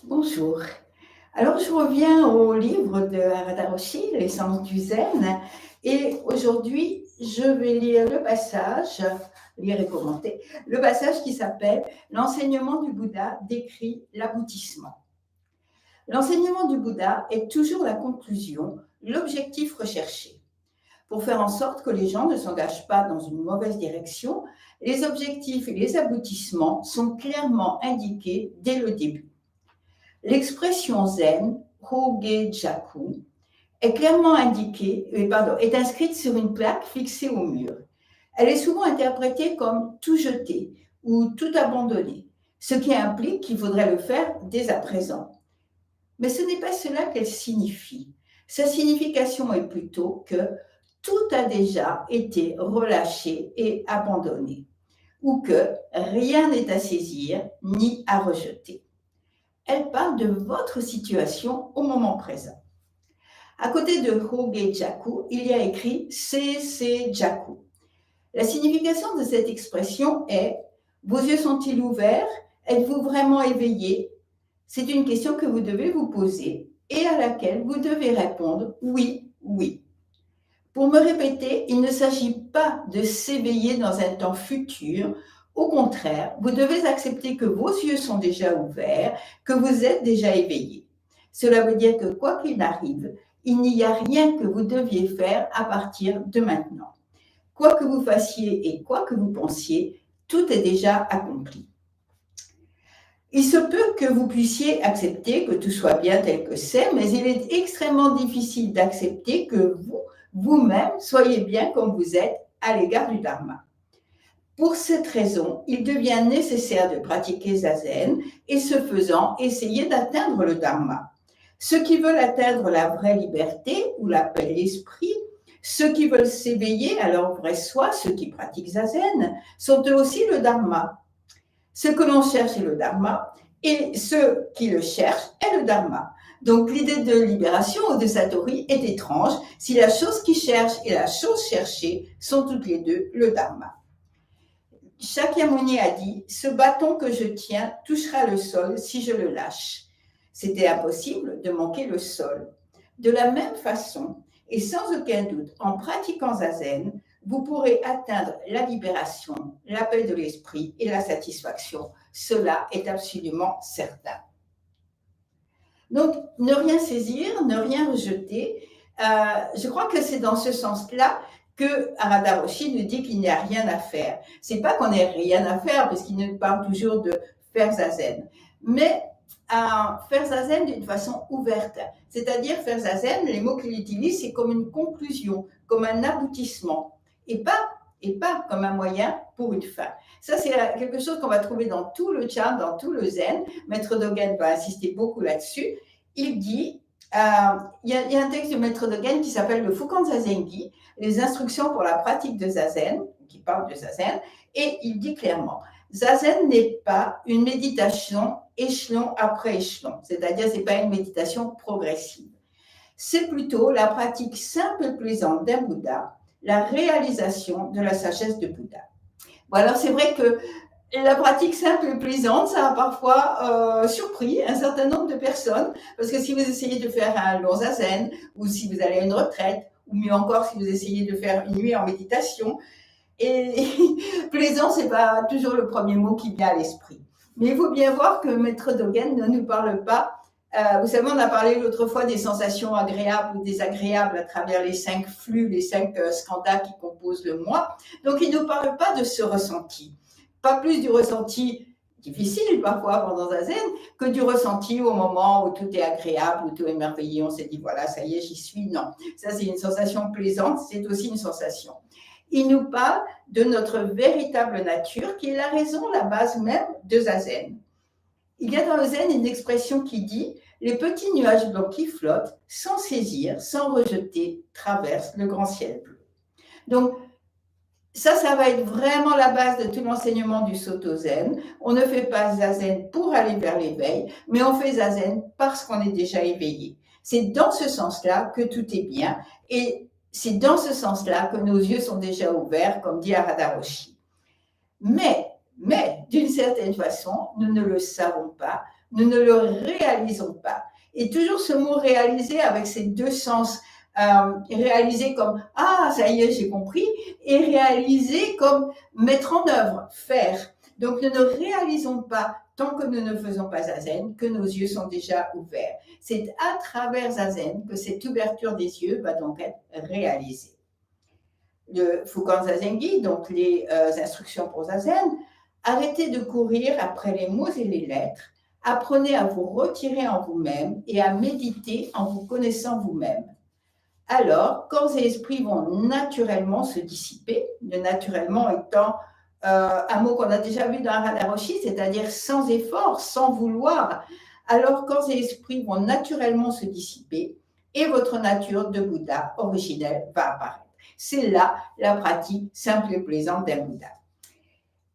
Bonjour. Alors, je reviens au livre de Harada Roshi, L'essence du zen. Et aujourd'hui, je vais lire et commenter, le passage qui s'appelle L'enseignement du Bouddha décrit l'aboutissement. L'enseignement du Bouddha est toujours la conclusion, l'objectif recherché. Pour faire en sorte que les gens ne s'engagent pas dans une mauvaise direction, les objectifs et les aboutissements sont clairement indiqués dès le début. L'expression zen, Hoge-jaku, est clairement est inscrite sur une plaque fixée au mur. Elle est souvent interprétée comme tout jeter ou tout abandonner, ce qui implique qu'il faudrait le faire dès à présent. Mais ce n'est pas cela qu'elle signifie. Sa signification est plutôt que tout a déjà été relâché et abandonné, ou que rien n'est à saisir ni à rejeter. Elle parle de votre situation au moment présent. À côté de Hoge-jaku, il y a écrit Seisejaku. La signification de cette expression est « Vos yeux sont-ils ouverts? Êtes-vous vraiment éveillé ?» C'est une question que vous devez vous poser et à laquelle vous devez répondre « Oui, oui ». Pour me répéter, il ne s'agit pas de s'éveiller dans un temps futur. Au contraire, vous devez accepter que vos yeux sont déjà ouverts, que vous êtes déjà éveillé. Cela veut dire que quoi qu'il arrive, il n'y a rien que vous deviez faire à partir de maintenant. Quoi que vous fassiez et quoi que vous pensiez, tout est déjà accompli. Il se peut que vous puissiez accepter que tout soit bien tel que c'est, mais il est extrêmement difficile d'accepter que vous-même, soyez bien comme vous êtes à l'égard du Dharma. Pour cette raison, il devient nécessaire de pratiquer Zazen et ce faisant, essayer d'atteindre le Dharma. Ceux qui veulent atteindre la vraie liberté ou la paix de l'esprit, ceux qui veulent s'éveiller à leur vrai soi, ceux qui pratiquent Zazen, sont eux aussi le Dharma. Ce que l'on cherche est le Dharma et ceux qui le cherchent est le Dharma. Donc l'idée de libération ou de Satori est étrange si la chose qui cherche et la chose cherchée sont toutes les deux le Dharma. Shakyamuni a dit « Ce bâton que je tiens touchera le sol si je le lâche ». C'était impossible de manquer le sol. De la même façon, et sans aucun doute, en pratiquant Zazen, vous pourrez atteindre la libération, la paix de l'esprit et la satisfaction. Cela est absolument certain. Donc, ne rien saisir, ne rien rejeter. Je crois que c'est dans ce sens-là que Harada Roshi nous dit qu'il n'y a rien à faire. C'est pas qu'on n'ait rien à faire, parce qu'il nous parle toujours de faire Zazen, mais faire Zazen d'une façon ouverte. C'est-à-dire faire Zazen, les mots qu'il utilise, c'est comme une conclusion, comme un aboutissement, et pas comme un moyen pour une fin. Ça, c'est quelque chose qu'on va trouver dans tout le Chan, dans tout le Zen. Maître Dogen va insister beaucoup là-dessus. Il dit, il y a un texte du Maître Dogen qui s'appelle le Fukan Zazengi, les instructions pour la pratique de Zazen, qui parle de Zazen, et il dit clairement, Zazen n'est pas une méditation échelon après échelon, c'est-à-dire c'est pas une méditation progressive. C'est plutôt la pratique simple et plaisante d'un Bouddha, la réalisation de la sagesse de Bouddha. Bon, alors c'est vrai que la pratique simple et plaisante, ça a parfois surpris un certain nombre de personnes, parce que si vous essayez de faire un long zazen, ou si vous allez à une retraite, ou mieux encore si vous essayez de faire une nuit en méditation, et plaisant, c'est pas toujours le premier mot qui vient à l'esprit. Mais il faut bien voir que Maître Dogen ne nous parle pas. Vous savez, on a parlé l'autre fois des sensations agréables ou désagréables à travers les 5 flux, les 5 skandhas qui composent le moi. Donc, il ne nous parle pas de ce ressenti. Pas plus du ressenti difficile parfois pendant Zazen que du ressenti au moment où tout est agréable, où tout est merveilleux. On s'est dit, voilà, ça y est, j'y suis. Non, ça c'est une sensation plaisante, c'est aussi une sensation. Il nous parle de notre véritable nature, qui est la raison, la base même de Zazen. Il y a dans le Zen une expression qui dit « Les petits nuages blancs qui flottent, sans saisir, sans rejeter, traversent le grand ciel bleu ». Donc, ça va être vraiment la base de tout l'enseignement du Soto Zen. On ne fait pas Zazen pour aller vers l'éveil, mais on fait Zazen parce qu'on est déjà éveillé. C'est dans ce sens-là que tout est bien, et c'est dans ce sens-là que nos yeux sont déjà ouverts, comme dit Harada Roshi. Mais d'une certaine façon, nous ne le savons pas. nous ne le réalisons pas. Et toujours ce mot réaliser avec ces deux sens, réaliser comme « Ah, ça y est, j'ai compris » et réaliser comme mettre en œuvre, faire. Donc, nous ne réalisons pas, tant que nous ne faisons pas zazen, que nos yeux sont déjà ouverts. C'est à travers zazen que cette ouverture des yeux va donc être réalisée. Le Fukan Zazengi, donc les instructions pour zazen, arrêtez de courir après les mots et les lettres, apprenez à vous retirer en vous-même et à méditer en vous connaissant vous-même. Alors, corps et esprit vont naturellement se dissiper, le naturellement étant un mot qu'on a déjà vu dans Radha Roshi, c'est-à-dire sans effort, sans vouloir. Alors, corps et esprit vont naturellement se dissiper et votre nature de Bouddha originelle va apparaître. C'est là la pratique simple et plaisante d'un Bouddha.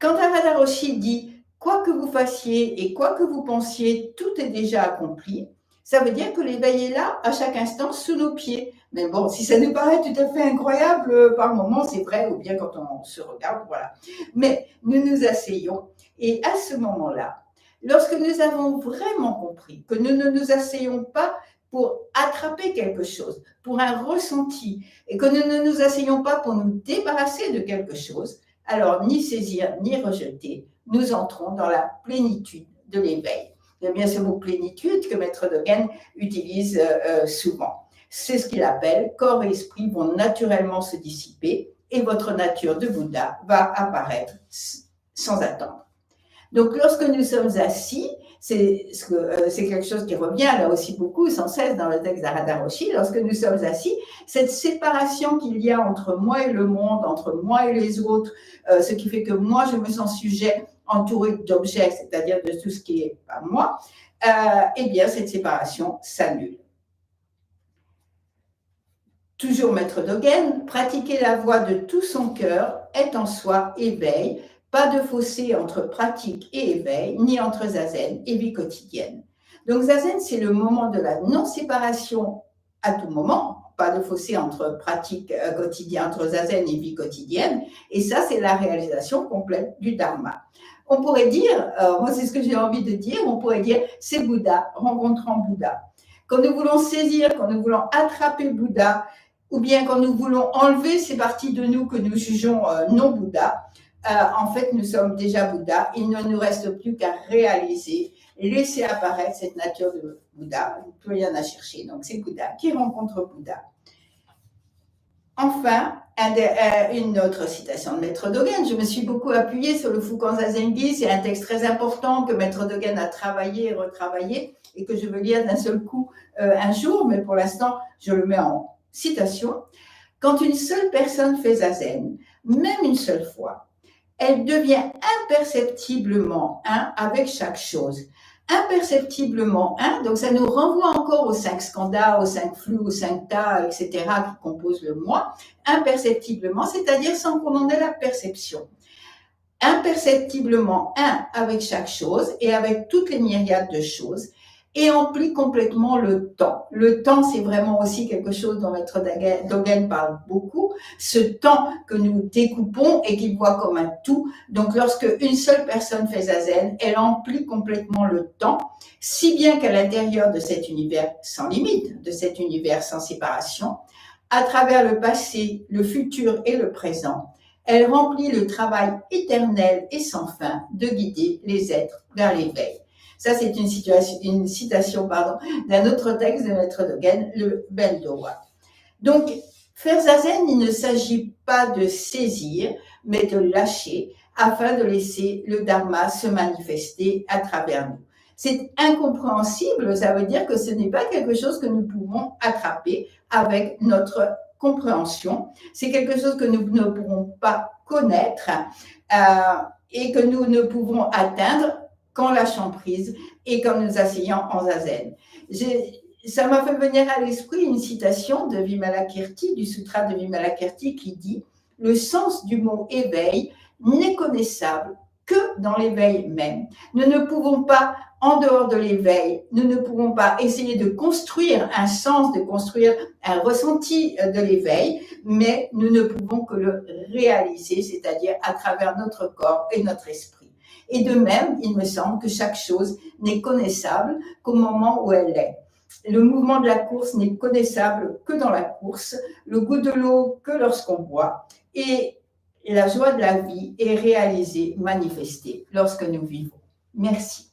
Quand Radha Roshi dit « quoi que vous fassiez et quoi que vous pensiez, tout est déjà accompli », ça veut dire que l'éveil est là à chaque instant sous nos pieds. Mais bon, si ça nous paraît tout à fait incroyable par moments, c'est vrai, ou bien quand on se regarde, voilà. Mais nous nous asseyons et à ce moment-là, lorsque nous avons vraiment compris que nous ne nous asseyons pas pour attraper quelque chose, pour un ressenti, et que nous ne nous asseyons pas pour nous débarrasser de quelque chose, alors ni saisir ni rejeter, nous entrons dans la plénitude de l'éveil. C'est bien ce mot plénitude que Maître Dogen utilise souvent. C'est ce qu'il appelle corps et esprit vont naturellement se dissiper et votre nature de Bouddha va apparaître sans attendre. Donc lorsque nous sommes assis, c'est quelque chose qui revient là aussi beaucoup, sans cesse dans le texte d'Arada Roshi, lorsque nous sommes assis, cette séparation qu'il y a entre moi et le monde, entre moi et les autres, ce qui fait que moi je me sens sujet, entouré d'objets, c'est-à-dire de tout ce qui est pas moi, eh bien cette séparation s'annule. Toujours Maître Dogen, pratiquer la voie de tout son cœur est en soi éveil, pas de fossé entre pratique et éveil, ni entre zazen et vie quotidienne. Donc zazen, c'est le moment de la non-séparation à tout moment, pas de fossé entre pratique quotidienne, entre zazen et vie quotidienne, et ça, c'est la réalisation complète du dharma. On pourrait dire, moi c'est ce que j'ai envie de dire, on pourrait dire, c'est Bouddha, rencontrant Bouddha. Quand nous voulons saisir, quand nous voulons attraper Bouddha, ou bien quand nous voulons enlever ces parties de nous que nous jugeons non Bouddha, en fait, nous sommes déjà Bouddha. Il ne nous reste plus qu'à réaliser, laisser apparaître cette nature de Bouddha. Plus rien à chercher. Donc, c'est Bouddha qui rencontre Bouddha. Enfin, une autre citation de Maître Dogen. Je me suis beaucoup appuyée sur le Fukan Zazengi. C'est un texte très important que Maître Dogen a travaillé et retravaillé et que je veux lire d'un seul coup un jour, mais pour l'instant, je le mets en citation. Quand une seule personne fait zazen, même une seule fois, elle devient imperceptiblement un avec chaque chose. Imperceptiblement un, donc ça nous renvoie encore aux 5 skandhas, aux 5 flux, aux 5 tas, etc., qui composent le moi. Imperceptiblement, c'est-à-dire sans qu'on en ait la perception. Imperceptiblement un avec chaque chose et avec toutes les myriades de choses, et emplit complètement le temps. Le temps, c'est vraiment aussi quelque chose dont Maître Dogen parle beaucoup, ce temps que nous découpons et qu'il voit comme un tout. Donc, lorsque une seule personne fait zazen, elle emplit complètement le temps, si bien qu'à l'intérieur de cet univers sans limite, de cet univers sans séparation, à travers le passé, le futur et le présent, elle remplit le travail éternel et sans fin de guider les êtres vers l'éveil. Ça, c'est une citation d'un autre texte de Maître Dogen, le Ben-Dowa. Donc, faire zazen, il ne s'agit pas de saisir, mais de lâcher, afin de laisser le dharma se manifester à travers nous. C'est incompréhensible, ça veut dire que ce n'est pas quelque chose que nous pouvons attraper avec notre compréhension. C'est quelque chose que nous ne pourrons pas connaître et que nous ne pouvons atteindre qu'en lâchant prise et qu'en nous asseyant en zazen. Ça m'a fait venir à l'esprit une citation de Vimalakirti, du Sutra de Vimalakirti, qui dit « Le sens du mot éveil n'est connaissable que dans l'éveil même. Nous ne pouvons pas, en dehors de l'éveil, nous ne pouvons pas essayer de construire un sens, de construire un ressenti de l'éveil, mais nous ne pouvons que le réaliser, c'est-à-dire à travers notre corps et notre esprit. Et de même, il me semble que chaque chose n'est connaissable qu'au moment où elle est. Le mouvement de la course n'est connaissable que dans la course, le goût de l'eau que lorsqu'on boit, et la joie de la vie est réalisée, manifestée lorsque nous vivons. Merci.